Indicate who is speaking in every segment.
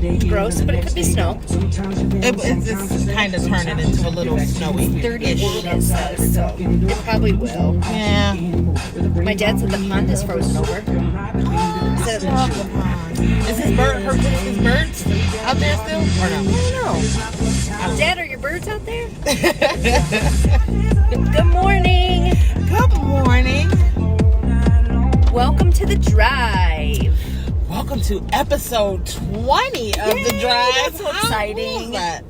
Speaker 1: be gross, but it could be snow.
Speaker 2: It's kind of turning into a little snowy.
Speaker 1: 38 it says, so it probably will.
Speaker 2: Yeah.
Speaker 1: My dad said the pond is frozen over.
Speaker 2: Is his birds out there still? Or no?
Speaker 1: I don't know. Dad, are your birds out there? Good morning.
Speaker 2: Good morning.
Speaker 1: Welcome to the drive.
Speaker 2: Welcome to episode 20 of the drive.
Speaker 1: That's so exciting.
Speaker 2: That?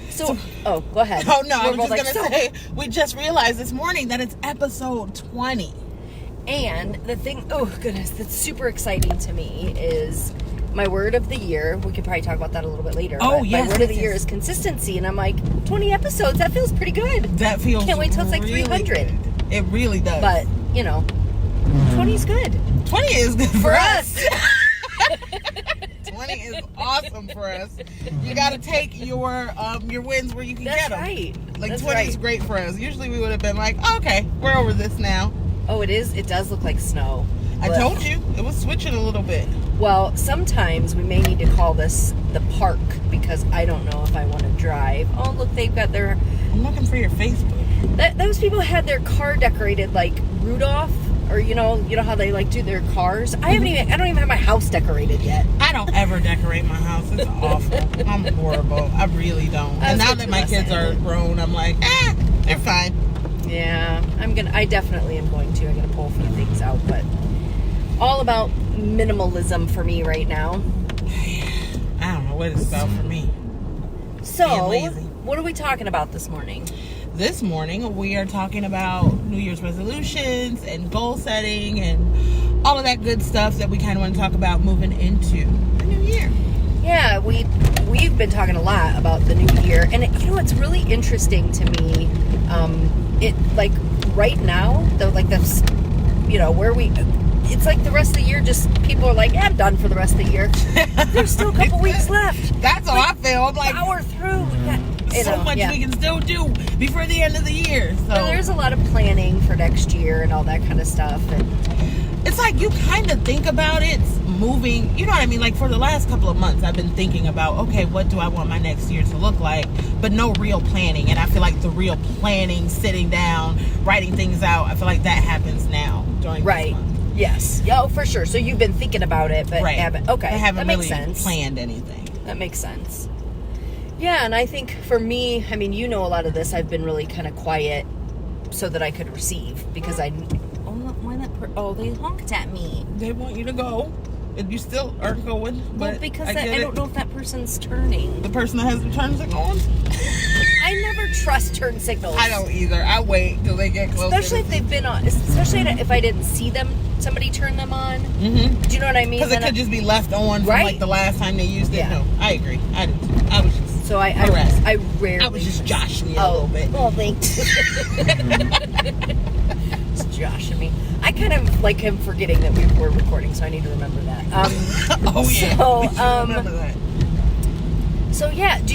Speaker 1: So, go ahead.
Speaker 2: Oh no, I was just
Speaker 1: like,
Speaker 2: gonna say we just realized this morning that it's episode 20.
Speaker 1: And the thing, oh goodness, that's super exciting to me is my word of the year. We could probably talk about that a little bit later.
Speaker 2: Oh, yes.
Speaker 1: My word of the year is consistency. And I'm like, 20 episodes, that feels pretty good.
Speaker 2: That feels
Speaker 1: Can't wait till it's like
Speaker 2: really
Speaker 1: 300.
Speaker 2: Good. It really does.
Speaker 1: But, 20 is good.
Speaker 2: 20 is good for us. 20 is awesome for us. You got to take your wins where you can get them.
Speaker 1: Right.
Speaker 2: Like
Speaker 1: That's
Speaker 2: 20 is great for us. Usually we would have been like, okay, we're over this now.
Speaker 1: Oh, it is? It does look like snow.
Speaker 2: I told you. It was switching a little bit.
Speaker 1: Well, sometimes we may need to call this the park because I don't know if I want to drive. Oh, look, they've got their...
Speaker 2: I'm looking for your Facebook.
Speaker 1: Those people had their car decorated like Rudolph, or you know how they like do their cars. I don't even have my house decorated yet.
Speaker 2: I don't ever decorate my house. It's awful. I'm horrible. I really don't. And now that my kids are grown, I'm like, they're fine.
Speaker 1: Yeah, I definitely am going to. I'm gonna pull a few things out, but all about minimalism for me right now.
Speaker 2: I don't know what it's about for me.
Speaker 1: So, what are we talking about this morning?
Speaker 2: This morning, we are talking about New Year's resolutions and goal setting and all of that good stuff that we kind of want to talk about moving into the new year. Yeah,
Speaker 1: we've been talking a lot about the new year, and it's really interesting to me. It like right now, though, like that's where we. It's like the rest of the year, just people are like, yeah, I'm done for the rest of the year. There's still a couple weeks left.
Speaker 2: That's how I feel. I'm like,
Speaker 1: power through.
Speaker 2: So much we can still do before the end of the year. So
Speaker 1: there's a lot of planning for next year and all that kind of stuff. And
Speaker 2: it's like you kind of think about it moving, you know what I mean? Like for the last couple of months, I've been thinking about, okay, what do I want my next year to look like? But no real planning. And I feel like the real planning, sitting down, writing things out, I feel like that happens now during this month.
Speaker 1: Yes. Oh, for sure. So you've been thinking about it, but haven't. Okay.
Speaker 2: I haven't
Speaker 1: that
Speaker 2: really
Speaker 1: makes sense.
Speaker 2: Planned anything.
Speaker 1: That makes sense. Yeah, and I think for me, I mean, a lot of this, I've been really kind of quiet so that I could receive because they honked at me.
Speaker 2: They want you to go. And you still aren't going.
Speaker 1: Well, because I don't know if that person's turning.
Speaker 2: The person that has the turn signal on?
Speaker 1: I never trust turn signals.
Speaker 2: I don't either. I wait till they get close.
Speaker 1: Especially if they've been on. Especially if I didn't see somebody turn them on.
Speaker 2: Mm-hmm.
Speaker 1: Do you know what I mean?
Speaker 2: Because it could just be left on from like the last time they used it. Yeah. No, I agree. I do. I was just.
Speaker 1: So I rarely.
Speaker 2: I was just joshing you a little bit.
Speaker 1: Oh, thanks. It's joshing me. I kind of like him forgetting that we were recording, so I need to remember that.
Speaker 2: Oh yeah.
Speaker 1: So
Speaker 2: remember that.
Speaker 1: So yeah, do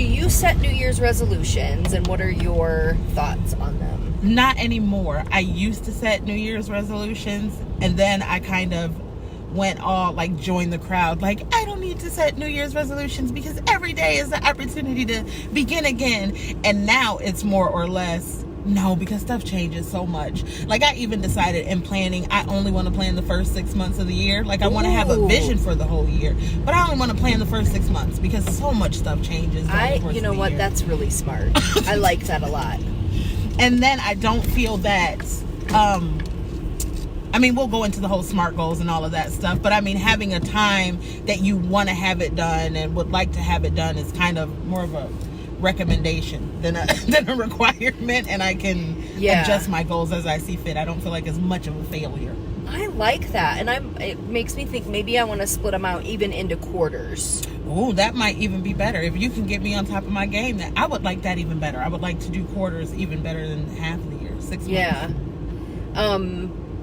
Speaker 1: you set New Year's resolutions, and what are your thoughts on them?
Speaker 2: Not anymore. I used to set New Year's resolutions, and then I kind of went all like joined the crowd. Like, I don't need to set New Year's resolutions because every day is the opportunity to begin again. And now it's more or less no, because stuff changes so much. Like I even decided in planning, I only want to plan the first 6 months of the year. Like I want to have a vision for the whole year, but I only want to plan the first 6 months because so much stuff changes.
Speaker 1: You know what? That's really smart. I like that a lot.
Speaker 2: And then I don't feel that. I mean, we'll go into the whole SMART goals and all of that stuff, but I mean, having a time that you want to have it done and would like to have it done is kind of more of a recommendation than a requirement, and I can adjust my goals as I see fit. I don't feel like it's much of a failure.
Speaker 1: I like that, and it makes me think maybe I want to split them out even into quarters.
Speaker 2: Oh, that might even be better. If you can get me on top of my game, that I would like that even better. I would like to do quarters even better than half of the year, 6 months.
Speaker 1: Yeah.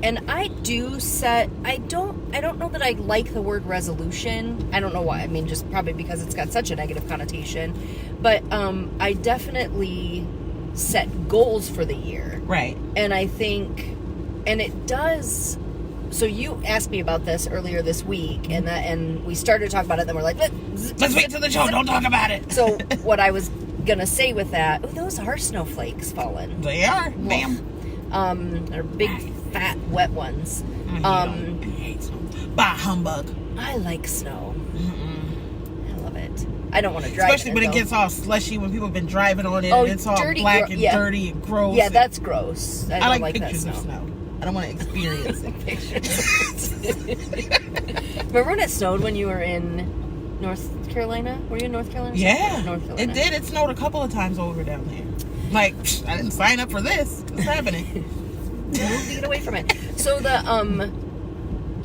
Speaker 1: And I do set, I don't know that I like the word resolution. I don't know why. I mean, just probably because it's got such a negative connotation. But I definitely set goals for the year.
Speaker 2: Right.
Speaker 1: And I think, and it does So you asked me about this earlier this week, and we started to talk about it. Then we're like,
Speaker 2: let's wait till the show. Don't talk about it.
Speaker 1: So what I was gonna say with that, those are snowflakes falling.
Speaker 2: They are, ma'am.
Speaker 1: They're big, fat, wet ones.
Speaker 2: I hate snow. Bah, humbug.
Speaker 1: I like snow. I love it. I don't want to drive,
Speaker 2: especially when it gets all slushy. When people have been driving on it,
Speaker 1: and
Speaker 2: it's all black and dirty and gross.
Speaker 1: Yeah, that's gross. I don't like
Speaker 2: pictures
Speaker 1: that
Speaker 2: of snow. I don't want to experience it.
Speaker 1: Remember when it snowed when you were in North Carolina? Were you in North Carolina?
Speaker 2: Yeah,
Speaker 1: North Carolina.
Speaker 2: It did. It snowed a couple of times over down there. Like, I didn't sign up for this. What's happening?
Speaker 1: Move to get away from it. So the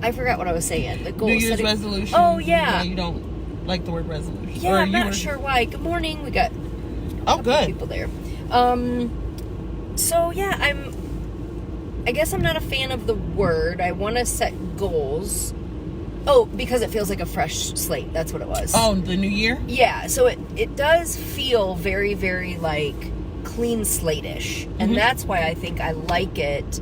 Speaker 1: I forgot what I was saying. The goal
Speaker 2: New Year's
Speaker 1: setting.
Speaker 2: resolution.
Speaker 1: Oh yeah.
Speaker 2: You don't like the word resolution.
Speaker 1: Yeah, I'm not sure why. Good morning. We got
Speaker 2: good
Speaker 1: people there. So yeah, I guess I'm not a fan of the word. I want to set goals. Oh, because it feels like a fresh slate. That's what it was.
Speaker 2: Oh, the new year?
Speaker 1: Yeah, so it does feel very, very like clean slate-ish. And that's why I think I like it.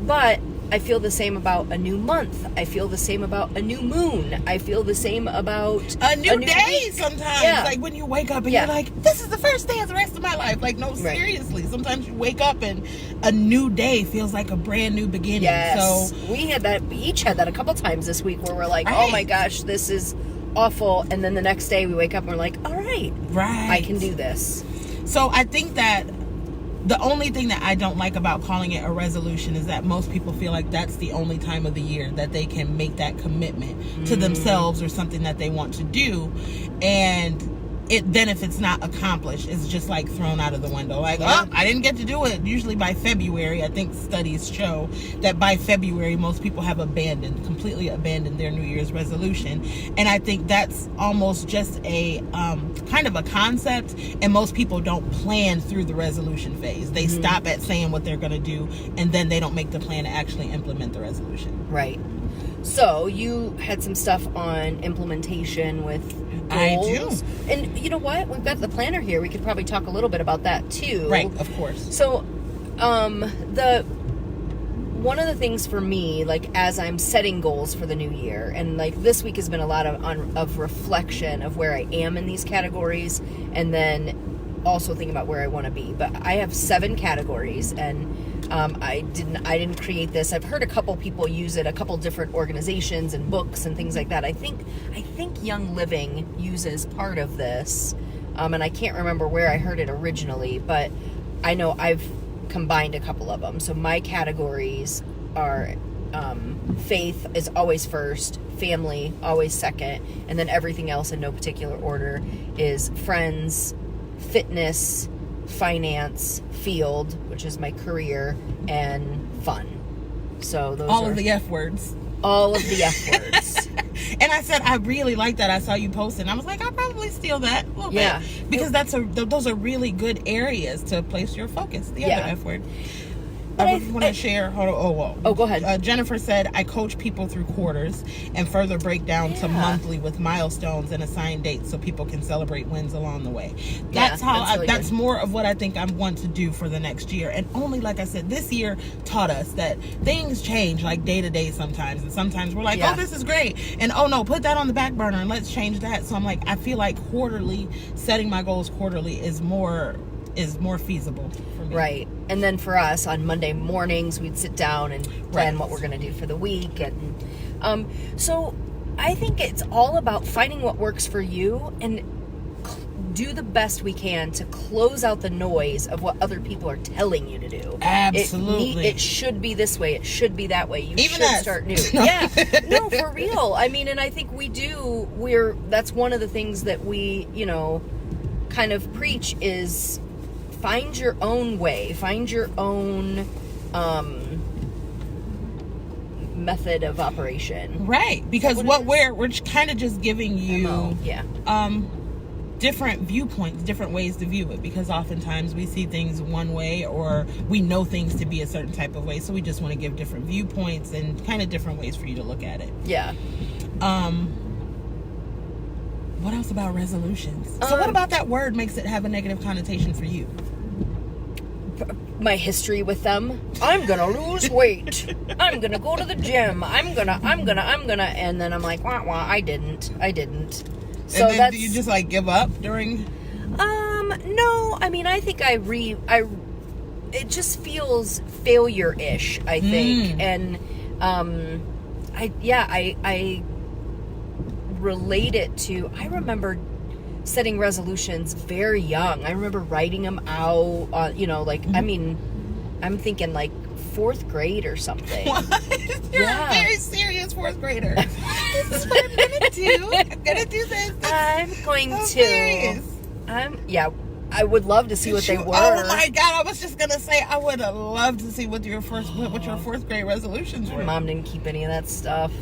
Speaker 1: But I feel the same about a new month. I feel the same about a new moon. I feel the same about
Speaker 2: a new day
Speaker 1: week.
Speaker 2: Sometimes.
Speaker 1: Yeah.
Speaker 2: Like when you wake up and you're like, this is the first day of the rest of my life. Like, no, seriously. Sometimes you wake up and a new day feels like a brand new beginning.
Speaker 1: Yes.
Speaker 2: So
Speaker 1: We each had that a couple times this week where we're like, oh my gosh, this is awful. And then the next day we wake up and we're like, all right. I can do this.
Speaker 2: So I think that the only thing that I don't like about calling it a resolution is that most people feel like that's the only time of the year that they can make that commitment to themselves or something that they want to do. And then if it's not accomplished, it's just like thrown out of the window. Like, oh, I didn't get to do it. Usually by February, I think studies show that by February, most people have completely abandoned their New Year's resolution. And I think that's almost just a kind of a concept. And most people don't plan through the resolution phase. They stop at saying what they're going to do, and then they don't make the plan to actually implement the resolution.
Speaker 1: Right. So you had some stuff on implementation with goals.
Speaker 2: I do.
Speaker 1: And you know what? We've got the planner here. We could probably talk a little bit about that too.
Speaker 2: Right, of course.
Speaker 1: So one of the things for me, like as I'm setting goals for the new year, and like this week has been a lot of reflection of where I am in these categories, and then also thinking about where I want to be. But I have 7 categories, and I didn't create this. I've heard a couple people use it, a couple different organizations and books and things like that. I think Young Living uses part of this, and I can't remember where I heard it originally, but I know I've combined a couple of them. So my categories are faith is always first, family always second, and then everything else in no particular order is friends, fitness, finance, field, which is my career, and fun. So those
Speaker 2: all of the F words.
Speaker 1: All of the F words.
Speaker 2: And I said, I really like that. I saw you post it, and I was like, I'll probably steal that a little bit. Because those are really good areas to place your focus. The other F word. I want to share. Go ahead. Jennifer said, I coach people through quarters and further break down to monthly with milestones and assigned dates so people can celebrate wins along the way. That's more of what I think I want to do for the next year. And only, like I said, this year taught us that things change like day to day sometimes. And sometimes we're like, oh, this is great. And oh no, put that on the back burner and let's change that. So I'm like, I feel like setting my goals quarterly is more feasible for me.
Speaker 1: Right. And then for us on Monday mornings, we'd sit down and plan what we're going to do for the week. And so I think it's all about finding what works for you and do the best we can to close out the noise of what other people are telling you to do.
Speaker 2: Absolutely.
Speaker 1: It should be this way. It should be that way. You
Speaker 2: Even
Speaker 1: should start new. No, for real. I mean, and I think that's one of the things that we, kind of preach is find your own way, find your own method of operation.
Speaker 2: Right, because we're kind of just giving you different viewpoints, different ways to view it, because oftentimes we see things one way or we know things to be a certain type of way, so we just want to give different viewpoints and kind of different ways for you to look at it.
Speaker 1: Yeah.
Speaker 2: What else about resolutions? So what about that word makes it have a negative connotation for you?
Speaker 1: my history with them. I'm gonna lose weight. I'm gonna go to the gym. I'm gonna, and then I'm like, wah, wah, I didn't. So
Speaker 2: and then do you just like give up during?
Speaker 1: No, I mean, I think it just feels failure-ish, I think. And, I relate it to, I remember setting resolutions very young. I remember writing them out, I mean, I'm thinking like 4th grade or something.
Speaker 2: What? You're a very serious 4th grader. This is what I'm gonna do. I'm gonna do this.
Speaker 1: I'm going to.
Speaker 2: Serious.
Speaker 1: I would love to see what they were.
Speaker 2: Oh my God! I was just gonna say I would have loved to see what your 4th grade resolutions were.
Speaker 1: My mom didn't keep any of that stuff.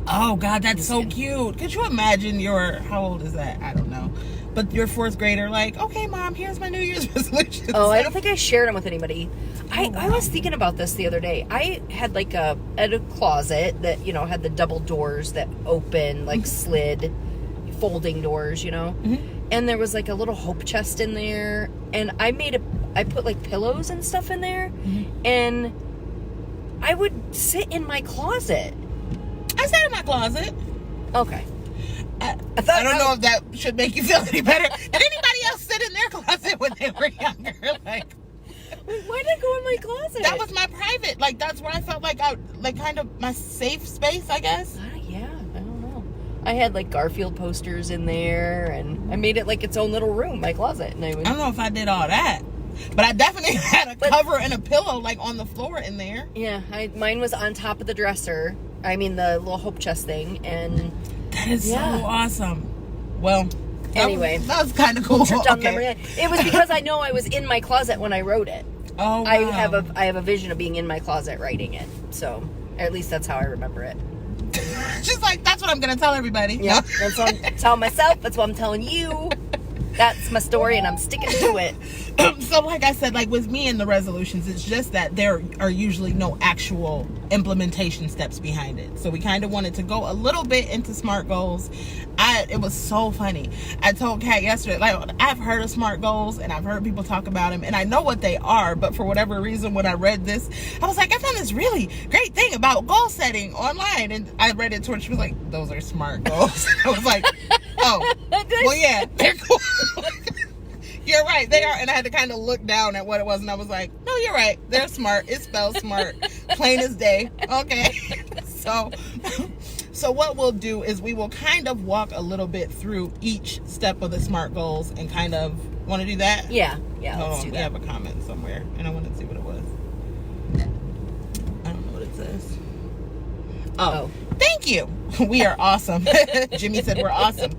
Speaker 2: Oh God, that's so cute. Could you imagine how old is that? I don't know. But your 4th grader, like, okay, Mom, here's my New Year's resolutions.
Speaker 1: Oh, I don't think I shared them with anybody. I was thinking about this the other day. I had like a closet that, had the double doors that open, like slid, folding doors, And there was like a little hope chest in there. And I put like pillows and stuff in there. And I would sit in my closet.
Speaker 2: I sat in my closet.
Speaker 1: Okay.
Speaker 2: I don't know if that should make you feel any better. Did anybody else sit in their closet when they were younger? Like,
Speaker 1: why did I go in my closet?
Speaker 2: That was my private. Like, that's where I felt like kind of my safe space, I guess.
Speaker 1: Yeah, I don't know. I had like Garfield posters in there, and I made it like its own little room, my closet. And I don't
Speaker 2: know if I did all that, but I definitely had a cover and a pillow like on the floor in there.
Speaker 1: Yeah, mine was on top of the dresser. I mean, the little hope chest thing, and
Speaker 2: that is so awesome. Well,
Speaker 1: anyway,
Speaker 2: that was kind of cool.
Speaker 1: Trip down memory lane. It was because I know I was in my closet when I wrote it.
Speaker 2: Oh, wow.
Speaker 1: I have a vision of being in my closet writing it. So, at least that's how I remember it.
Speaker 2: She's like, that's what I'm going to tell everybody.
Speaker 1: Yeah, that's what I'm telling myself. That's what I'm telling you. That's my story, and I'm sticking to it.
Speaker 2: So like I said, like with me and the resolutions, it's just that there are usually no actual implementation steps behind it. So we kind of wanted to go a little bit into SMART goals. It was so funny. I told Kat yesterday, like, I've heard of SMART goals and I've heard people talk about them and I know what they are, but for whatever reason, when I read this, I was like, I found this really great thing about goal setting online. And I read it to her and she was like, those are SMART goals. I was like, oh, well, yeah, they're cool. You're right, they are. And I had to kind of look down at what it was and I was like, no, you're right, they're smart. It's spelled smart, plain as day. Okay. So what we'll do is we will kind of walk a little bit through each step of the SMART goals and kind of want to do that.
Speaker 1: Yeah, let's do that.
Speaker 2: We have a comment somewhere and I want to see what it was. I don't know what it says. Oh. Thank you. We are awesome. Jimmy said we're awesome.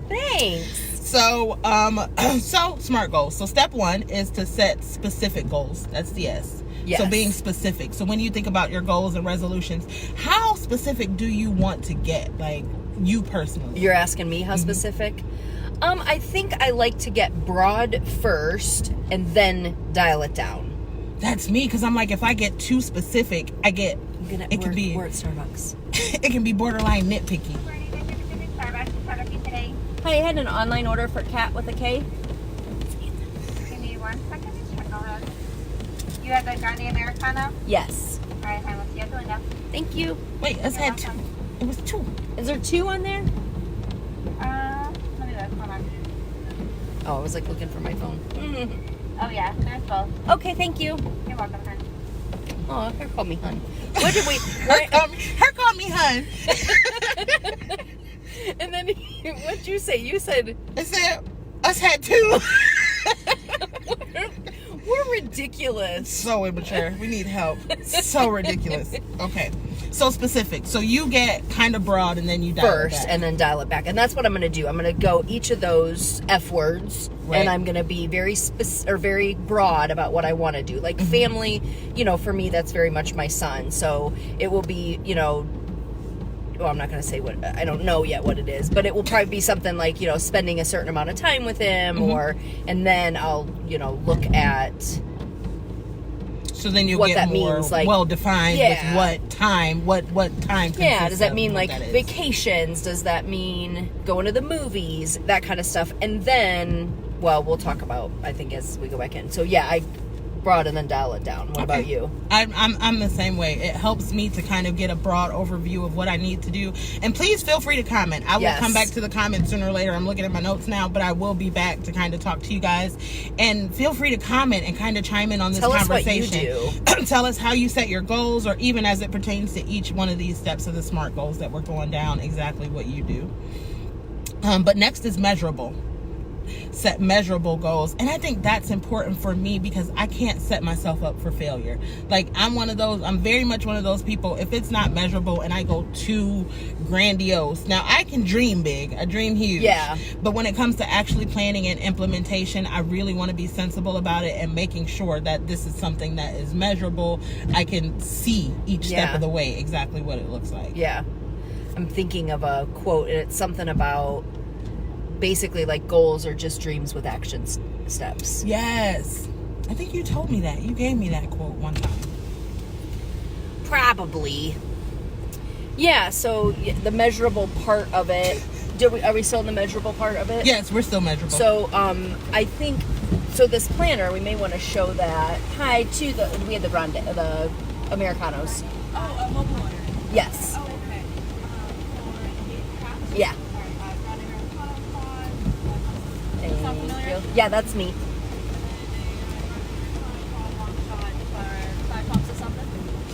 Speaker 1: Thanks.
Speaker 2: So SMART goals. So step 1 is to set specific goals. That's the S. Yes. So being specific. So when you think about your goals and resolutions, how specific do you want to get? Like, you personally.
Speaker 1: You're asking me how specific? I think I like to get broad first and then dial it down.
Speaker 2: That's me, because I'm like, if I get too specific, we're at
Speaker 1: Starbucks.
Speaker 2: It can be borderline nitpicky.
Speaker 1: Hi, I had an online order for Cat with a K.
Speaker 3: Give me 1 second to check all that. You had the Grande Americano?
Speaker 1: Yes.
Speaker 3: Alright, honey, let's get the window.
Speaker 1: Thank you.
Speaker 2: Wait, let's had 2. It was 2.
Speaker 1: Is there 2 on there?
Speaker 3: Let me look. Hold on.
Speaker 1: Oh, I was like looking for my phone.
Speaker 3: Oh, yeah, there's both.
Speaker 1: Okay, thank you.
Speaker 3: You're welcome, honey.
Speaker 1: Oh, her called me hun. What did we...
Speaker 2: her called me hun.
Speaker 1: And then, what'd you say? You said...
Speaker 2: I said, us had 2.
Speaker 1: We're ridiculous.
Speaker 2: So immature. We need help. So ridiculous. Okay. So specific. So you get kind of broad and then you dial
Speaker 1: first
Speaker 2: it back.
Speaker 1: And then dial it back. And that's what I'm going to do. I'm going to go each of those F words, right, and I'm going to be very very broad about what I want to do. Like family, for me, that's very much my son. So it will be, well, I'm not going to say what, I don't know yet what it is, but it will probably be something like, spending a certain amount of time with him, and then I'll, look at.
Speaker 2: So then you'll
Speaker 1: what
Speaker 2: get
Speaker 1: that
Speaker 2: more
Speaker 1: means, like,
Speaker 2: well-defined with what time
Speaker 1: Yeah, does that mean like
Speaker 2: that
Speaker 1: vacations? Does that mean going to the movies? That kind of stuff. And then, well, we'll talk about, I think, as we go back in. So yeah, broad and then dial it down. What about you?
Speaker 2: I'm the same way. It helps me to kind of get a broad overview of what I need to do. And please feel free to comment. I will come back to the comments sooner or later. I'm looking at my notes now, but I will be back to kind of talk to you guys. And feel free to comment and kind of chime in on this conversation.
Speaker 1: Tell us what you do.
Speaker 2: Tell us how you set your goals, or even as it pertains to each one of these steps of the SMART goals that we're going down, exactly what you do. But next is measurable. Set measurable goals. And I think that's important for me because I can't set myself up for failure. Like, I'm very much one of those people, if it's not measurable and I go too grandiose. Now, I can dream big. I dream huge.
Speaker 1: Yeah.
Speaker 2: But when it comes to actually planning and implementation, I really want to be sensible about it and making sure that this is something that is measurable. I can see each step of the way exactly what it looks like.
Speaker 1: Yeah. I'm thinking of a quote, and it's something about basically like goals are just dreams with action steps.
Speaker 2: Yes. I think you told me that. You gave me that quote one time.
Speaker 1: Probably. Yeah, so the measurable part of it. Are we still in the measurable part of it?
Speaker 2: Yes, we're still measurable.
Speaker 1: So I think, so this planner, we may want to show that. Hi to we had the Brenda, the Americanos.
Speaker 4: Oh, a mobile order.
Speaker 1: Yes.
Speaker 4: Oh, okay.
Speaker 1: Yeah.
Speaker 4: Sound familiar?
Speaker 1: Yeah, that's me.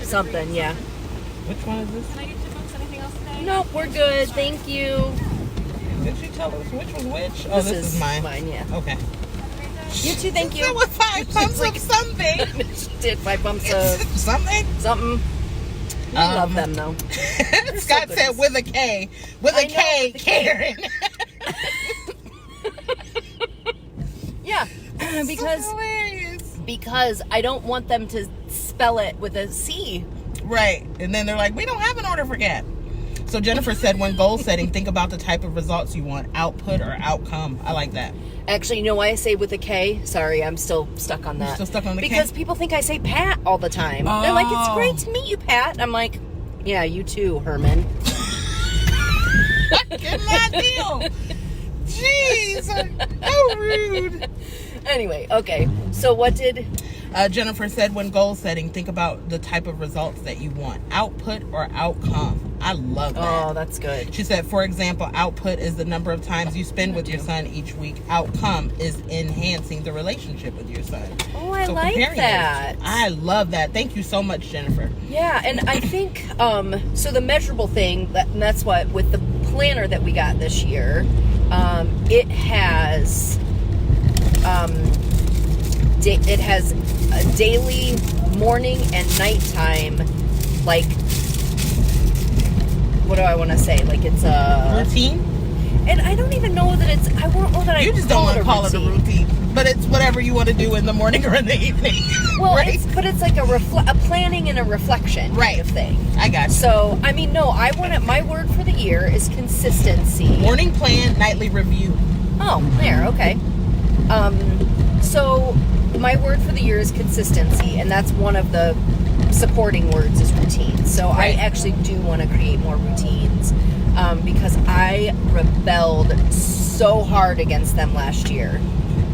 Speaker 1: Something, yeah.
Speaker 2: Which one is this?
Speaker 4: Can I get your books? Anything else today?
Speaker 1: Nope, we're good. Thank you.
Speaker 2: Did she tell us which was which? Oh, this is mine.
Speaker 1: Mine, yeah.
Speaker 2: Okay.
Speaker 1: You too, thank you.
Speaker 2: It was 5 pumps of something.
Speaker 1: She did 5 pumps of
Speaker 2: something.
Speaker 1: I love them though.
Speaker 2: Scott said with a K. With a K, Karen.
Speaker 1: Yeah, because I don't want them to spell it with a C.
Speaker 2: Right. And then they're like, we don't have an order for Cat. So Jennifer said, when goal setting, think about the type of results you want, output or outcome. I like that.
Speaker 1: Actually, you know why I say with a K? Sorry, I'm still stuck on that.
Speaker 2: You're still stuck on the K?
Speaker 1: Because people think I say Pat all the time. They're like, it's great to meet you, Pat. And I'm like, yeah, you too, Herman.
Speaker 2: Get my deal. Jeez, how rude.
Speaker 1: Anyway, okay. So what did...
Speaker 2: Jennifer said, when goal setting, think about the type of results that you want, output or outcome. I love that.
Speaker 1: Oh, that's good.
Speaker 2: She said, for example, output is the number of times you spend with your son each week. Outcome is enhancing the relationship with your son.
Speaker 1: Oh, I like that.
Speaker 2: I love that. Thank you so much, Jennifer.
Speaker 1: Yeah, and I think, so the measurable thing, and that's what, with the planner that we got this year, it has... it has a daily, morning, and nighttime, like, what do I want to say? Like, it's a...
Speaker 2: routine?
Speaker 1: And I don't even know that it's... I won't know that
Speaker 2: you just don't want to call it a routine. But it's whatever you want to do in the morning or in the evening.
Speaker 1: Well,
Speaker 2: right?
Speaker 1: it's like a planning and a reflection kind of thing.
Speaker 2: I got you.
Speaker 1: So, I mean, no, I want it... My word for the year is consistency.
Speaker 2: Morning plan, nightly review.
Speaker 1: Oh, there, okay. So my word for the year is consistency, and that's one of the supporting words is routine. So I actually do want to create more routines because I rebelled so hard against them last year.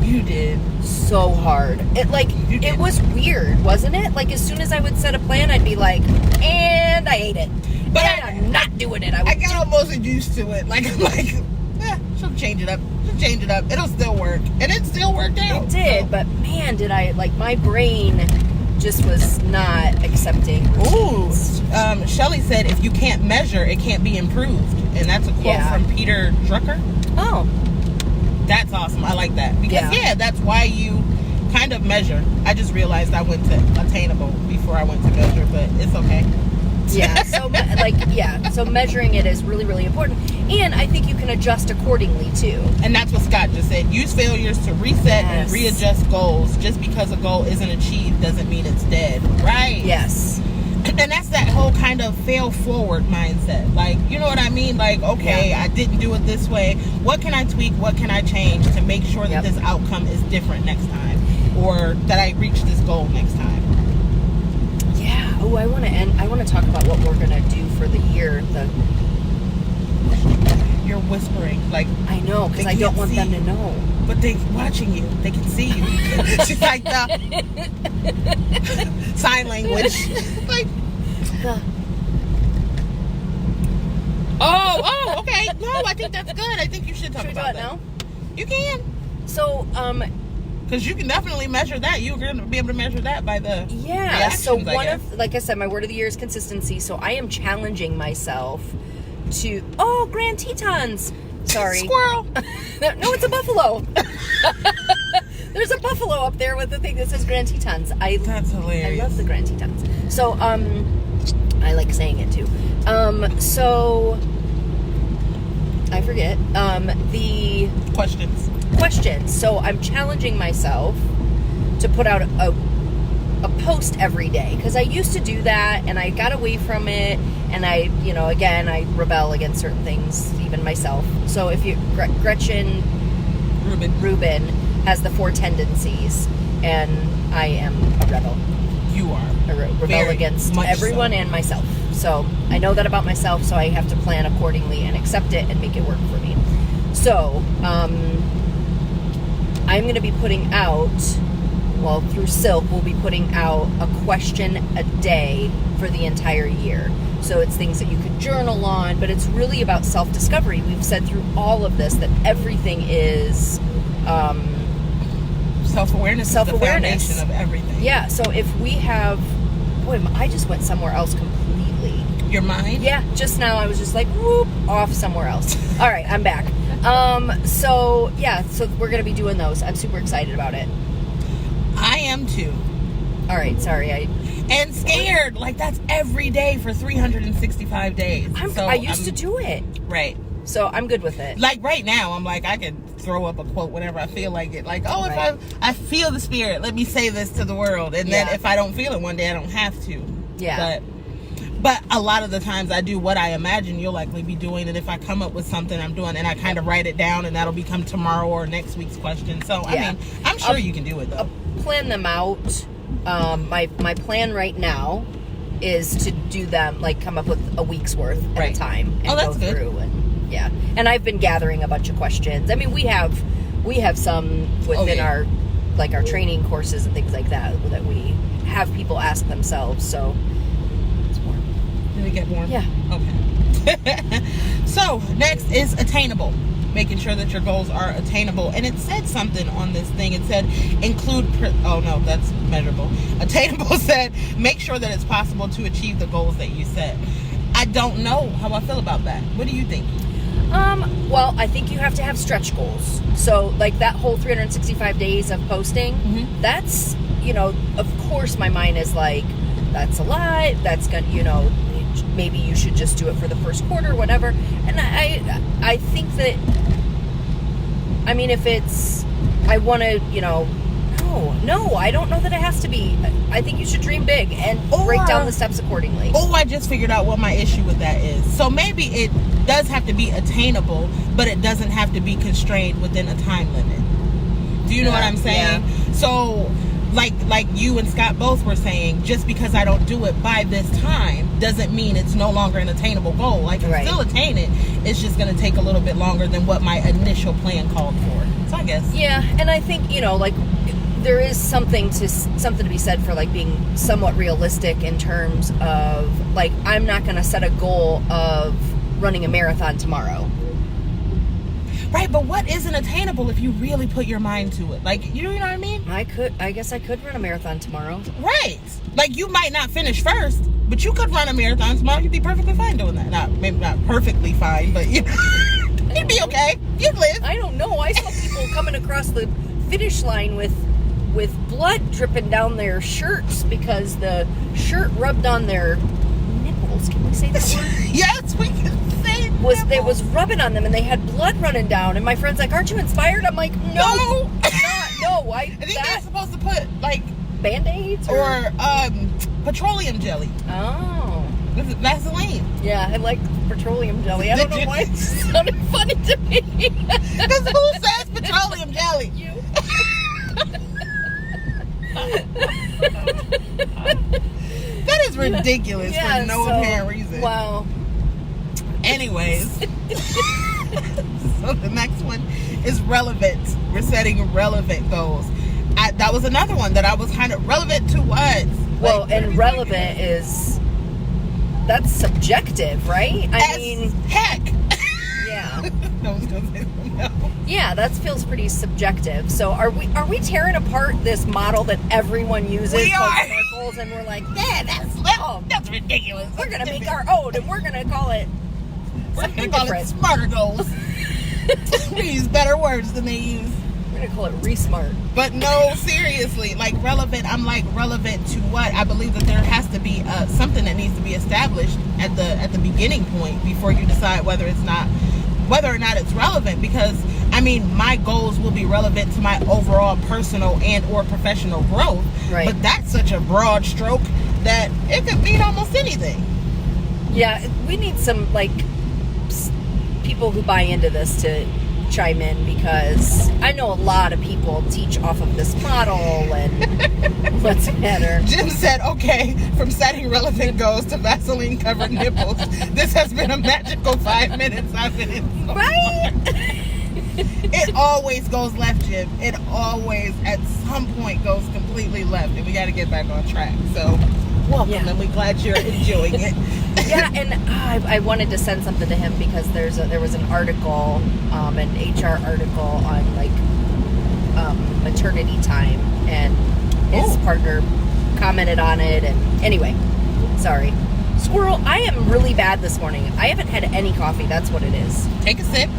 Speaker 2: You did.
Speaker 1: So hard. It was weird, wasn't it? Like, as soon as I would set a plan, I'd be like, and I ate it. But I'm not doing it.
Speaker 2: I got almost used to it. Like, she'll change it up. It'll still work. And it still worked out.
Speaker 1: It did, but man, did I, my brain just was not accepting routines.
Speaker 2: Ooh. Shelly said, if you can't measure, it can't be improved. And that's a quote from Peter Drucker.
Speaker 1: Oh.
Speaker 2: That's awesome. I like that. Because, that's why you kind of measure. I just realized I went to attainable before I went to measure, but it's okay.
Speaker 1: Yeah, so measuring it is really, really important. And I think you can adjust accordingly, too.
Speaker 2: And that's what Scott just said. Use failures to reset and readjust goals. Just because a goal isn't achieved doesn't mean it's dead. Right?
Speaker 1: Yes.
Speaker 2: And that's that whole kind of fail forward mindset. Like, you know what I mean? Like, okay, I didn't do it this way. What can I tweak? What can I change to make sure that this outcome is different next time? Or that I reach this goal next time?
Speaker 1: Yeah. Oh, I want to talk about what we're going to do for the year.
Speaker 2: you're whispering. Like,
Speaker 1: I know, because
Speaker 2: they
Speaker 1: I don't
Speaker 2: can't
Speaker 1: want
Speaker 2: see
Speaker 1: them to
Speaker 2: you.
Speaker 1: know.
Speaker 2: But they watching you. They can see you. She's like the sign language. Like, oh, okay. No, I think that's good. I think you should talk
Speaker 1: Should we do
Speaker 2: about
Speaker 1: it
Speaker 2: that.
Speaker 1: now?
Speaker 2: You can.
Speaker 1: So,
Speaker 2: Because you can definitely measure that. You're going to be able to measure that by the
Speaker 1: yeah.
Speaker 2: reactions,
Speaker 1: So
Speaker 2: I
Speaker 1: one
Speaker 2: guess.
Speaker 1: of, like I said, my word of the year is consistency. So I am challenging myself to. Grand Tetons. Sorry.
Speaker 2: Squirrel.
Speaker 1: No, it's a buffalo. There's a buffalo up there with the thing that says Grand Tetons.
Speaker 2: That's hilarious.
Speaker 1: I love the Grand Tetons. So, I like saying it too. So, I forget. The questions. So, I'm challenging myself to put out a post every day. Because I used to do that, and I got away from it. And I rebel against certain things, even myself. So, if you, Gretchen Rubin has the 4 tendencies, and I am a rebel.
Speaker 2: You are.
Speaker 1: I rebel against everyone and myself. So I know that about myself, so I have to plan accordingly and accept it and make it work for me. So I'm going to be putting out, through SYLC, we'll be putting out a question a day for the entire year. So it's things that you could journal on, but it's really about self-discovery. We've said through all of this that everything is
Speaker 2: self-awareness is the foundation of everything.
Speaker 1: Yeah, so if we have... Boy, I just went somewhere else completely.
Speaker 2: Your mind?
Speaker 1: Yeah, just now I was just like, whoop, off somewhere else. All right, I'm back. So we're going to be doing those. I'm super excited about it.
Speaker 2: I am too.
Speaker 1: All right, sorry.
Speaker 2: And scared. Like, that's every day for 365 days.
Speaker 1: I used to do it.
Speaker 2: Right.
Speaker 1: So I'm good with it.
Speaker 2: Like, right now, I'm like, I can throw up a quote whenever I feel like it. Like,
Speaker 1: right.
Speaker 2: if I feel the spirit, let me say this to the world. And then if I don't feel it one day, I don't have to.
Speaker 1: Yeah.
Speaker 2: But a lot of the times I do what I imagine you'll likely be doing. And if I come up with something I'm doing, and I kind of write it down, and that'll become tomorrow or next week's question. So, I mean, I'm sure you can do it, though.
Speaker 1: I'll plan them out. My plan right now is to do them, like, come up with a week's worth at a time and
Speaker 2: that's
Speaker 1: go through. And I've been gathering a bunch of questions. I mean, we have some within our training courses and things like that we have people ask themselves. So it's warm.
Speaker 2: Did it get warm?
Speaker 1: Yeah.
Speaker 2: Okay. So next is attainable. Making sure that your goals are attainable. And it said something on this thing. It said that's measurable. Attainable said make sure that it's possible to achieve the goals that you set. I don't know how I feel about that. What do you think?
Speaker 1: I think you have to have stretch goals. So, like, that whole 365 days of posting, that's, of course my mind is like, that's a lot. That's gonna, maybe you should just do it for the first quarter, whatever. And I think that, I mean, if it's, I want to, no, I don't know that it has to be. I think you should dream big and break down the steps accordingly.
Speaker 2: Oh, I just figured out what my issue with that is. So maybe it does have to be attainable, but it doesn't have to be constrained within a time limit. Do you know what I'm saying?
Speaker 1: Yeah.
Speaker 2: So, like you and Scott both were saying, just because I don't do it by this time doesn't mean it's no longer an attainable goal. I can still attain it. It's just going to take a little bit longer than what my initial plan called for. So I guess. Yeah,
Speaker 1: and I think, there is something to be said for, like, being somewhat realistic in terms of, like, I'm not going to set a goal of running a marathon tomorrow.
Speaker 2: Right, but what isn't attainable if you really put your mind to it? Like, you know what I mean?
Speaker 1: I guess I could run a marathon tomorrow.
Speaker 2: Right. Like, you might not finish first, but you could run a marathon tomorrow. You'd be perfectly fine doing that. Maybe not perfectly fine, but you'd be okay. You'd live.
Speaker 1: I don't know. I saw people coming across the finish line with blood dripping down their shirts because the shirt rubbed on their nipples. Can we say that word?
Speaker 2: Yes, we can say
Speaker 1: It was rubbing on them, and they had blood running down. And my friend's like, "Aren't you inspired?" I'm like, "No, I'm not. No,
Speaker 2: I think they're supposed to put, like,
Speaker 1: Band-Aids
Speaker 2: or petroleum jelly.
Speaker 1: Oh,
Speaker 2: this is Vaseline.
Speaker 1: Yeah, I like petroleum jelly. I don't know why it sounded funny to me.
Speaker 2: Because who says petroleum jelly?
Speaker 1: You.
Speaker 2: That is ridiculous for no apparent reason.
Speaker 1: Wow.
Speaker 2: Anyways. next one is relevant. We're setting relevant goals. That was another one that I was kind of relevant to what?
Speaker 1: Well, and relevant that's subjective, right? I mean,
Speaker 2: heck.
Speaker 1: Yeah.
Speaker 2: No one's gonna say no.
Speaker 1: Yeah, that feels pretty subjective. So are we tearing apart this model that everyone uses
Speaker 2: We
Speaker 1: called
Speaker 2: are.
Speaker 1: SMART goals, and we're like,
Speaker 2: That's ridiculous.
Speaker 1: we're gonna make our own, and we're gonna call it
Speaker 2: We're
Speaker 1: something
Speaker 2: gonna call it
Speaker 1: different.
Speaker 2: smarter goals. We use better words than they use.
Speaker 1: We're gonna call it re-smart.
Speaker 2: But no, seriously, like relevant. I'm like, relevant to what? I believe that there has to be something that needs to be established at the beginning point before you decide whether or not it's relevant. Because I mean, my goals will be relevant to my overall personal and or professional growth.
Speaker 1: Right.
Speaker 2: But that's such a broad stroke that it could mean almost anything.
Speaker 1: Yeah, we need some people who buy into this to chime in, because I know a lot of people teach off of this model, and what's better.
Speaker 2: Jim said, okay, from setting relevant goals to Vaseline covered nipples, this has been a magical 5 minutes. I've been in.
Speaker 1: Right?
Speaker 2: It always goes left, Jim. It always, at some point, goes completely left, and we got to get back on track. So, welcome,
Speaker 1: Yeah.
Speaker 2: and we're glad you're enjoying it.
Speaker 1: Yeah, and I wanted to send something to him because there was an article, an HR article on maternity time, and his partner commented on it. And anyway, sorry, squirrel. I am really bad this morning. I haven't had any coffee. That's what it is.
Speaker 2: Take a sip.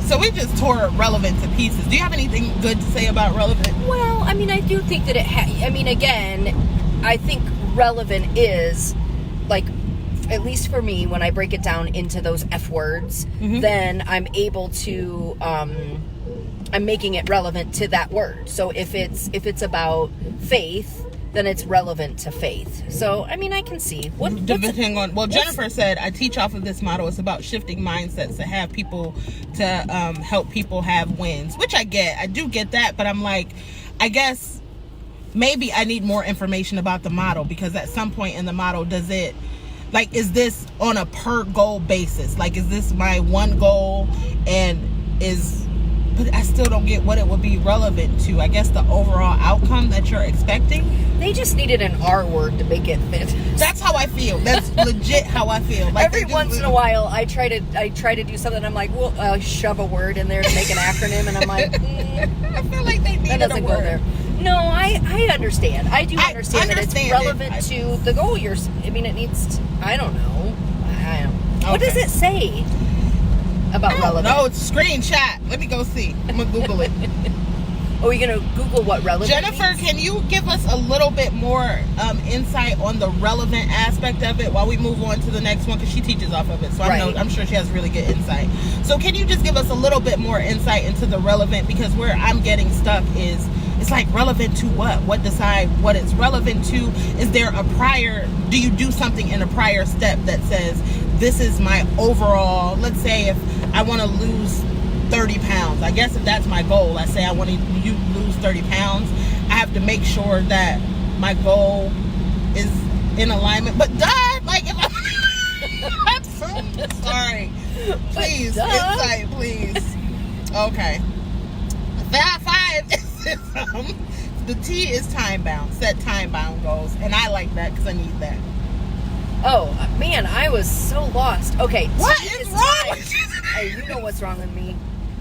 Speaker 2: So we just tore relevant to pieces. Do you have anything good to say about relevant?
Speaker 1: Well, I mean, I do think that again, I think relevant is, like, at least for me, when I break it down into those F words, then I'm able to, I'm making it relevant to that word. So if it's about faith, then it's relevant to faith. So, I mean, I can see.
Speaker 2: Depending on, well, Jennifer said, I teach off of this model. It's about shifting mindsets to have people, to help people have wins, which I get. I do get that, but I'm like, I guess maybe I need more information about the model, because at some point in the model, does it, like, is this on a per goal basis? Like, is this my one goal, but I still don't get what it would be relevant to. I guess the overall outcome that you're expecting.
Speaker 1: They just needed an R word to make it fit.
Speaker 2: That's how I feel. That's legit how I feel. Like,
Speaker 1: every once in a while, I try to do something. I'm like, well, I'll shove a word in there to make an acronym, and I'm like,
Speaker 2: I feel like they
Speaker 1: that
Speaker 2: needed
Speaker 1: doesn't
Speaker 2: a
Speaker 1: go
Speaker 2: word.
Speaker 1: there. No, I understand. I do understand that it's relevant to the goal I mean, it needs to, I don't know. What does it say about relevant?
Speaker 2: No, it's a screenshot. Let me go see. I'm going to Google it.
Speaker 1: Are we going to Google what relevant
Speaker 2: Jennifer,
Speaker 1: means?
Speaker 2: can you give us a little bit more insight on the relevant aspect of it while we move on to the next one? Because she teaches off of it, so I'm sure she has really good insight. So can you just give us a little bit more insight into the relevant? Because where I'm getting stuck is, it's like, relevant to what? What decide what it's relevant to? Is there do you do something in a prior step that says, this is my overall, let's say if I want to lose 30 pounds. I guess if that's my goal, I say I want to lose 30 pounds, I have to make sure that my goal is in alignment. But like, if I'm so sorry. Please, insight, please. Okay. That 5 is the T is time bound. Set time bound goals. And I like that because I need that.
Speaker 1: Oh, man, I was so lost. Okay.
Speaker 2: What
Speaker 1: T
Speaker 2: is wrong?
Speaker 1: Hey, you know what's wrong with me.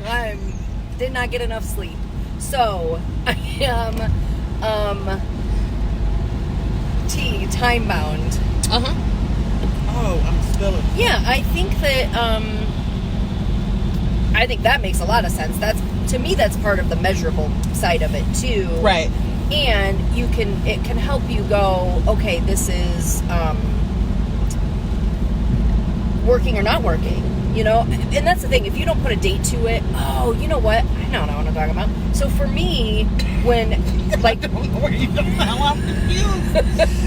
Speaker 1: I did not get enough sleep. So, I am, T, time bound.
Speaker 2: Oh, I'm spilling.
Speaker 1: Yeah, I think that makes a lot of sense. To me, that's part of the measurable side of it too.
Speaker 2: Right.
Speaker 1: And it can help you go, okay, this is, working or not working. You know, and that's the thing. If you don't put a date to it, oh, you know what? I know what I'm talking about. So for me, when, like,
Speaker 2: I don't know where you're going. I'm confused.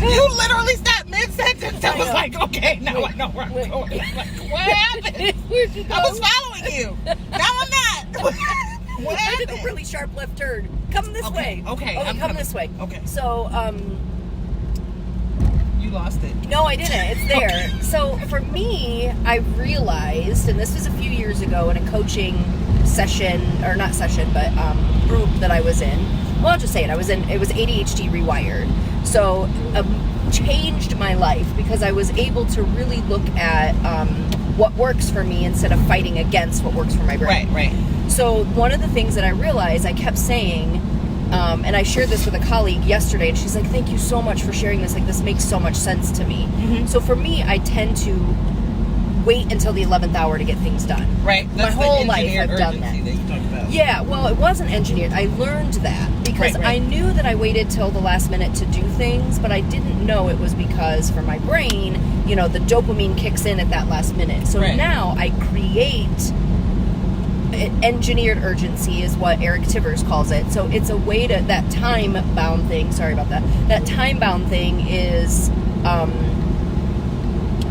Speaker 2: You literally stopped mid-sentence. I was like, okay, now I know where I'm going. Like, what happened?
Speaker 1: Where'd you go?
Speaker 2: I was following you. Now I'm not. What
Speaker 1: I
Speaker 2: happened?
Speaker 1: did a really sharp left turn. Come this way.
Speaker 2: Okay, I'm
Speaker 1: come
Speaker 2: coming.
Speaker 1: this way.
Speaker 2: Okay.
Speaker 1: So,
Speaker 2: You lost it.
Speaker 1: No, I didn't. It's there. So for me, I realized, and this was a few years ago in a coaching session, or not session, but group that I was in. Well, I'll just say it. It was ADHD Rewired. So changed my life because I was able to really look at what works for me instead of fighting against what works for my brain.
Speaker 2: Right.
Speaker 1: So one of the things that I realized, I kept saying, and I shared this with a colleague yesterday, and she's like, thank you so much for sharing this. Like, this makes so much sense to me.
Speaker 2: Mm-hmm.
Speaker 1: So for me, I tend to wait until the 11th hour to get things done.
Speaker 2: Right. That's
Speaker 1: my whole life I've done that.
Speaker 2: You talked about.
Speaker 1: Yeah, well, it wasn't engineered. I learned that because
Speaker 2: Right.
Speaker 1: I knew that I waited till the last minute to do things, but I didn't know it was because for my brain, the dopamine kicks in at that last minute. So
Speaker 2: Right.
Speaker 1: now I create engineered urgency is what Eric Tivers calls it. So it's a way to, that time-bound thing, sorry about that, that time-bound thing is,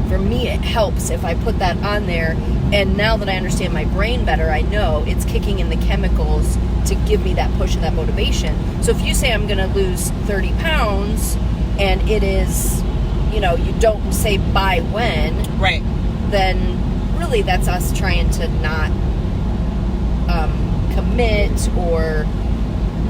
Speaker 1: for me, it helps if I put that on there. And now that I understand my brain better, I know it's kicking in the chemicals to give me that push and that motivation. So if you say I'm going to lose 30 pounds and it is, you don't say by when,
Speaker 2: Right.
Speaker 1: then really that's us trying to not commit, or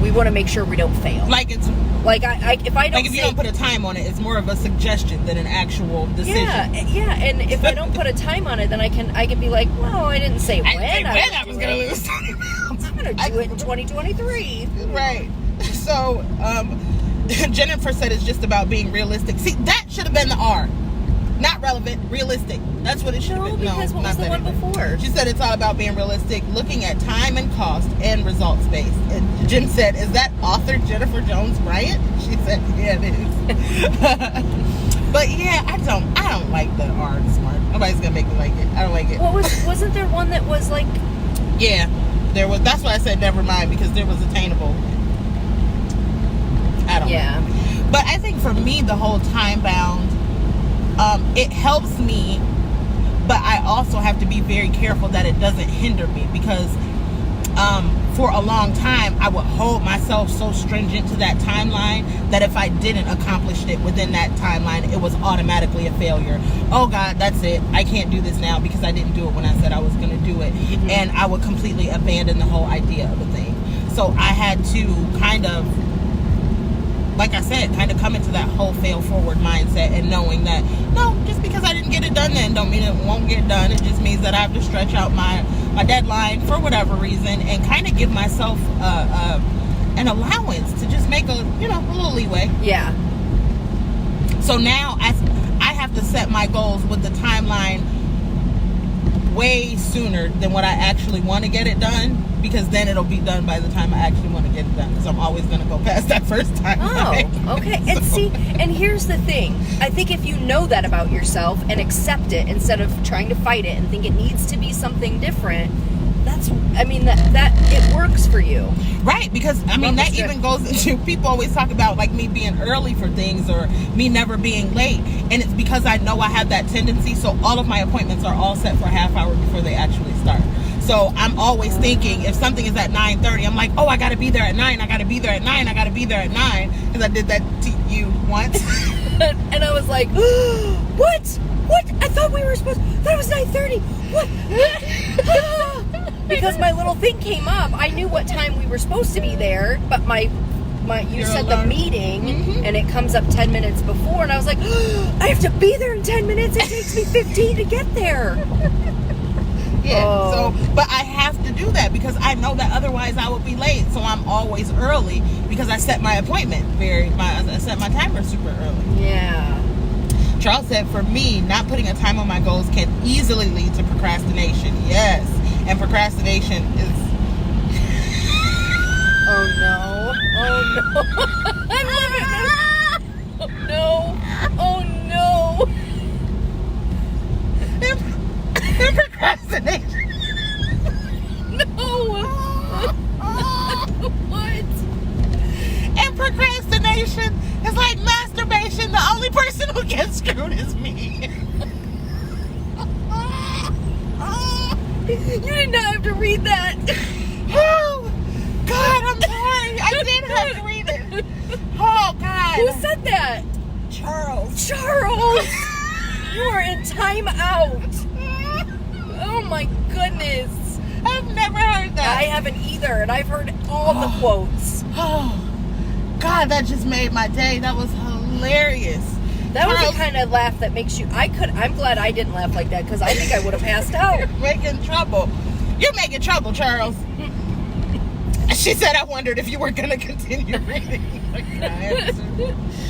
Speaker 1: we want to make sure we don't fail.
Speaker 2: Like it's
Speaker 1: Like if I don't
Speaker 2: like if you don't put a time on it, it's more of a suggestion than an actual decision.
Speaker 1: Yeah, and if I don't put a time on it, then I can be like, well, I didn't say when
Speaker 2: I was going to lose 30 pounds.
Speaker 1: I'm going to do it in 2023.
Speaker 2: Right. So, Jennifer said it's just about being realistic. See, that should have been the R. Not relevant, realistic. That's what it should have been.
Speaker 1: Because what was the one before?
Speaker 2: She said it's all about being realistic, looking at time and cost and results based. And Jim said, is that author Jennifer Jones Bryant? She said, yeah, it is. But yeah, I don't like the R smart. Nobody's gonna make me like it. I don't like it.
Speaker 1: Wasn't there one that was like?
Speaker 2: Yeah, there was. That's why I said never mind, because there was attainable. I don't know. But I think for me, the whole time bound, it helps me, but I also have to be very careful that it doesn't hinder me, because for a long time I would hold myself so stringent to that timeline that if I didn't accomplish it within that timeline, it was automatically a failure. Oh God, that's it. I can't do this now because I didn't do it when I said I was going to do it. Mm-hmm. And I would completely abandon the whole idea of a thing. So I had to kind of, like I said, kind of come into that whole fail forward mindset, and knowing that, no, just because I didn't get it done then don't mean it won't get done. It just means that I have to stretch out my deadline for whatever reason, and kind of give myself an allowance to just make a little leeway.
Speaker 1: Yeah.
Speaker 2: So now I have to set my goals with the timeline way sooner than what I actually want to get it done, because then it'll be done by the time I actually want to get it done, because I'm always going to go past that first time.
Speaker 1: Oh, okay. And see, and here's the thing. I think if you know that about yourself and accept it instead of trying to fight it and think it needs to be something different, that it works for you.
Speaker 2: Right, because that even goes into, people always talk about like me being early for things or me never being late, and it's because I know I have that tendency. So all of my appointments are all set for a half hour before they actually start. So I'm always thinking, if something is at 9:30, I'm like, oh, I gotta be there at 9, I gotta be there at 9, I gotta be there at 9, because I did that to you once.
Speaker 1: And I was like, what? I thought we were that was 9:30. What? Because my little thing came up. I knew what time we were supposed to be there, but you said the meeting, mm-hmm. and it comes up 10 minutes before, and I was like, I have to be there in 10 minutes. It takes me 15 to get there.
Speaker 2: Yeah. So, but I have to do that because I know that otherwise I would be late. So I'm always early because I set my appointment I set my timer super early.
Speaker 1: Yeah.
Speaker 2: Charles said, for me, not putting a time on my goals can easily lead to procrastination. Yes. And procrastination is...
Speaker 1: Oh no. I'm living this. Oh no. Oh no.
Speaker 2: And procrastination.
Speaker 1: No. What?
Speaker 2: And procrastination is like masturbation. The only person who gets screwed is me.
Speaker 1: You did not have to read that.
Speaker 2: Oh, God, I'm sorry. I did have to read it. Oh, God.
Speaker 1: Who said that?
Speaker 2: Charles.
Speaker 1: Charles! You are in timeout. Oh my goodness.
Speaker 2: I've never heard that.
Speaker 1: I haven't either, and I've heard all the quotes.
Speaker 2: Oh, God, that just made my day. That was hilarious.
Speaker 1: That was
Speaker 2: Charles,
Speaker 1: the kind of laugh that makes you. I'm glad I didn't laugh like that because I think I would have passed out.
Speaker 2: You're making trouble. You're making trouble, Charles. She said, I wondered if you were going to continue reading.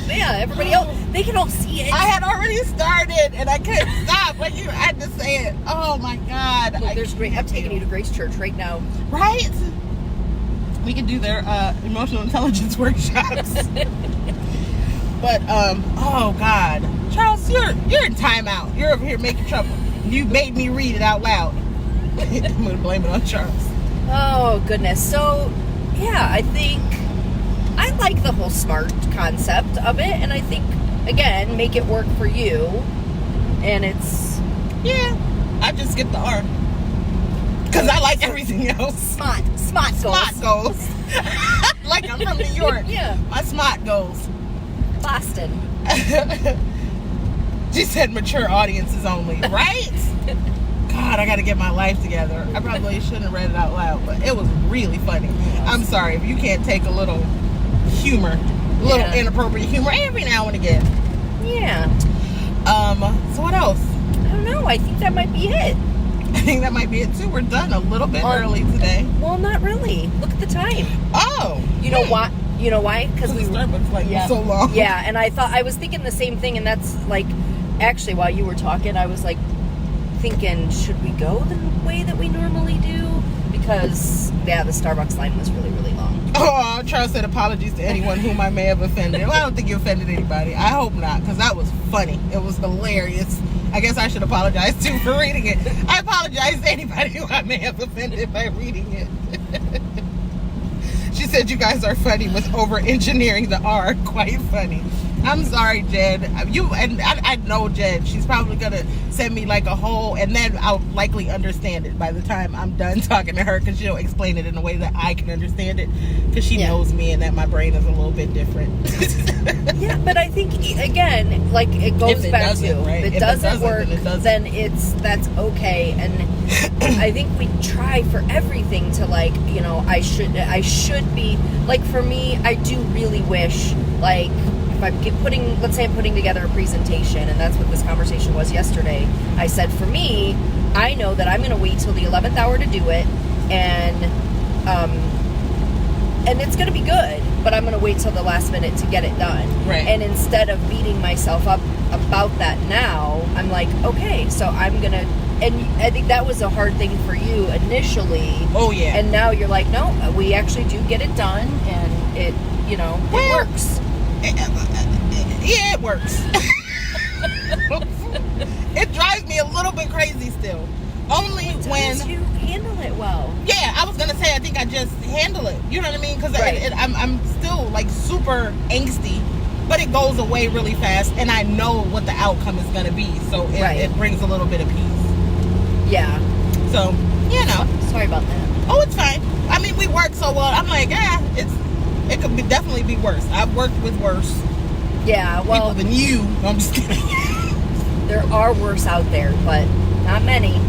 Speaker 1: Yeah, everybody else, they can all see it.
Speaker 2: I had already started and I couldn't stop. But you had to say it. Oh my God.
Speaker 1: Look, I'm taking you to Grace Church right now.
Speaker 2: Right? We could do their emotional intelligence workshops. But oh God, Charles, you're in timeout. You're over here making trouble. You made me read it out loud. I'm gonna blame it on Charles.
Speaker 1: Oh goodness. So yeah, I think I like the whole SMART concept of it, and I think again, make it work for you. And it's
Speaker 2: I just skipped the R because I like everything else.
Speaker 1: SMART goals.
Speaker 2: Like I'm from New York.
Speaker 1: Yeah.
Speaker 2: My SMART goals.
Speaker 1: Boston.
Speaker 2: She said mature audiences only, right? God, I gotta get my life together. I probably shouldn't have read it out loud, but it was really funny. I'm sorry if you can't take a little humor, inappropriate humor every now and again.
Speaker 1: Yeah.
Speaker 2: So what else?
Speaker 1: I don't know. I think that might be it.
Speaker 2: I think that might be it too. We're done a little bit early today.
Speaker 1: Well, not really. Look at the time.
Speaker 2: Oh.
Speaker 1: You know what? You know why? Because we
Speaker 2: Starbucks so long.
Speaker 1: Yeah, and I was thinking the same thing, and that's like, actually, while you were talking, I was like thinking, should we go the way that we normally do? Because the Starbucks line was really, really long.
Speaker 2: Oh, Charles said apologies to anyone whom I may have offended. Well, I don't think you offended anybody. I hope not, because that was funny. It was hilarious. I guess I should apologize too for reading it. I apologize to anybody who I may have offended by reading it. She said you guys are funny with over-engineering the R. Quite funny. I'm sorry, Jed. I know Jed. She's probably gonna send me like a whole, and then I'll likely understand it by the time I'm done talking to her, because she'll explain it in a way that I can understand it, because she knows me and that my brain is a little bit different.
Speaker 1: Yeah, but I think again, like it goes back to if it doesn't work, then that's okay. And I think we try for everything to like, you know, I should be like, for me, I do really wish, like, if I'm let's say I'm putting together a presentation, and that's what this conversation was yesterday. I said, for me, I know that I'm going to wait till the 11th hour to do it, and it's going to be good, but I'm going to wait till the last minute to get it done.
Speaker 2: Right.
Speaker 1: And instead of beating myself up about that now, I'm like, okay, so I'm going to, and I think that was a hard thing for you initially.
Speaker 2: Oh, yeah.
Speaker 1: And now you're like, no, we actually do get it done, and it, you know, it works.
Speaker 2: Yeah, it works. It drives me a little bit crazy still. Only when
Speaker 1: you handle it well.
Speaker 2: Yeah, I was gonna say I think I just handle it. You know what I mean? Because
Speaker 1: right.
Speaker 2: I'm still like super angsty, but it goes away really fast, and I know what the outcome is gonna be. So it brings a little bit of peace.
Speaker 1: Yeah.
Speaker 2: So you know.
Speaker 1: Sorry about that.
Speaker 2: Oh, it's fine. I mean, we work so well. I'm like, it could definitely be worse. I've worked with worse.
Speaker 1: Yeah, well,
Speaker 2: people than you. No, I'm just kidding.
Speaker 1: There are worse out there, but not many.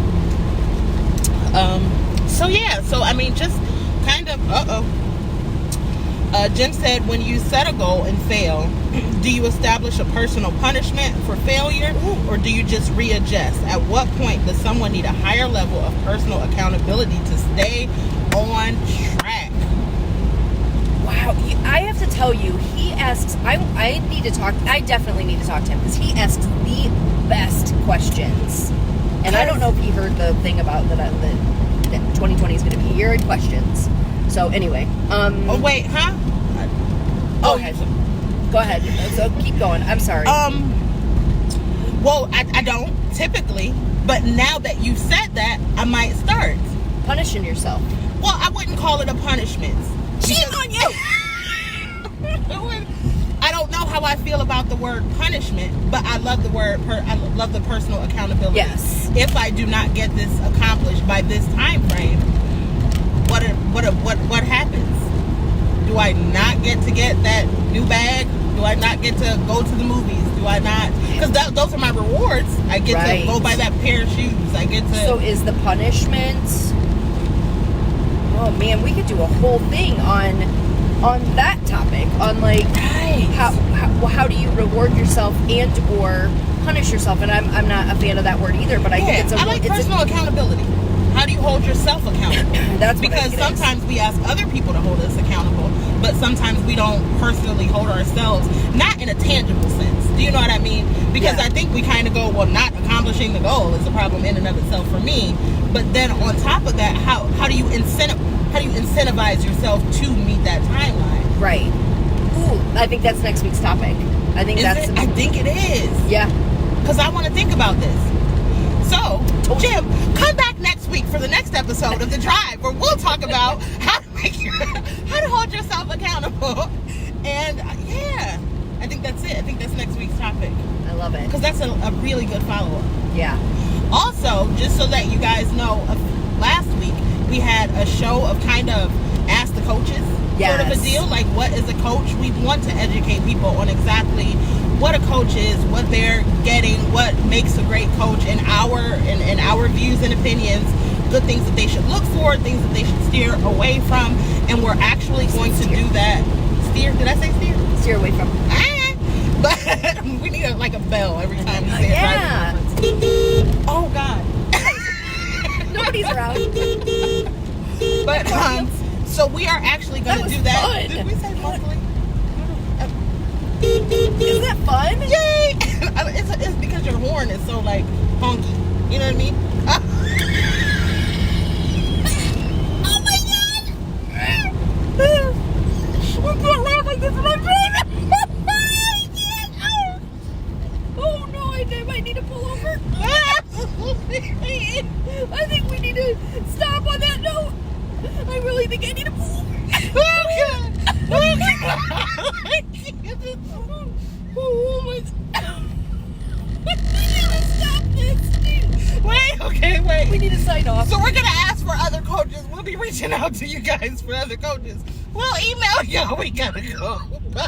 Speaker 2: So I mean, just kind of. Jim said, when you set a goal and fail, do you establish a personal punishment for failure, or do you just readjust? At what point does someone need a higher level of personal accountability to stay on track?
Speaker 1: Wow, I have to tell you, he asks, I definitely need to talk to him, because he asks the best questions. And I don't know if he heard the thing about that 2020 is going to be a year of questions. So anyway.
Speaker 2: Oh, wait, huh?
Speaker 1: Go ahead. Go ahead. So keep going. I'm sorry.
Speaker 2: Well, I don't typically, but now that you said that, I might start.
Speaker 1: Punishing yourself.
Speaker 2: Well, I wouldn't call it a punishment.
Speaker 1: Shame on you!
Speaker 2: I don't know how I feel about the word punishment, but I love the word. I love the personal accountability.
Speaker 1: Yes.
Speaker 2: If I do not get this accomplished by this time frame, what happens? Do I not get to get that new bag? Do I not get to go to the movies? Do Do I not? Because those are my rewards. I get to go buy that pair of shoes. I get to.
Speaker 1: So is the punishment? Oh man, we could do a whole thing on that topic. On like how do you reward yourself and or punish yourself? And I'm not a fan of that word either. But I think
Speaker 2: I like personal accountability. How do you hold yourself accountable?
Speaker 1: That's
Speaker 2: because sometimes we ask other people to hold us accountable, but sometimes we don't personally hold ourselves, not in a tangible sense. Do you know what I mean? Because I think we kind of go, well, not accomplishing the goal is a problem in and of itself for me. But then on top of that, how do you incentivize yourself to meet that timeline?
Speaker 1: Right. Ooh, I think that's next week's topic. I think
Speaker 2: I think it is.
Speaker 4: Yeah.
Speaker 2: Because I want to think about this. So, Jim, come back next week for the next episode of The Drive, where we'll talk about how to hold yourself accountable. And I think that's it. I think that's next week's topic.
Speaker 1: I love it.
Speaker 2: Because that's a really good follow-up.
Speaker 1: Yeah.
Speaker 2: Also, just so that you guys know, last week we had a show of kind of Ask the Coaches sort of a deal. Like, what is a coach? We want to educate people on exactly what a coach is, what they're getting, what makes a great coach in our views and opinions, good things that they should look for, things that they should steer away from, and we're actually going to do that. Steer? Did I say steer?
Speaker 1: Steer away from.
Speaker 2: But we need a bell every time we say it.
Speaker 1: Yeah.
Speaker 2: Right? Oh God.
Speaker 1: Nobody's around.
Speaker 2: But so we are actually going to do that.
Speaker 1: Fun.
Speaker 2: Did we say monthly?
Speaker 1: Isn't that fun?
Speaker 2: Yay! It's because your horn is so like honky. You know what I mean?
Speaker 1: Oh my God! We can't laugh like this in my brain. Oh no! I might need to pull over. I think we need to stop on that note. I really think I need to pull over. Oh my God. We gotta stop this.
Speaker 2: Wait.
Speaker 1: We need to sign off.
Speaker 2: So we're gonna ask for other coaches. We'll be reaching out to you guys for other coaches. We'll email y'all. We gotta go. Bye.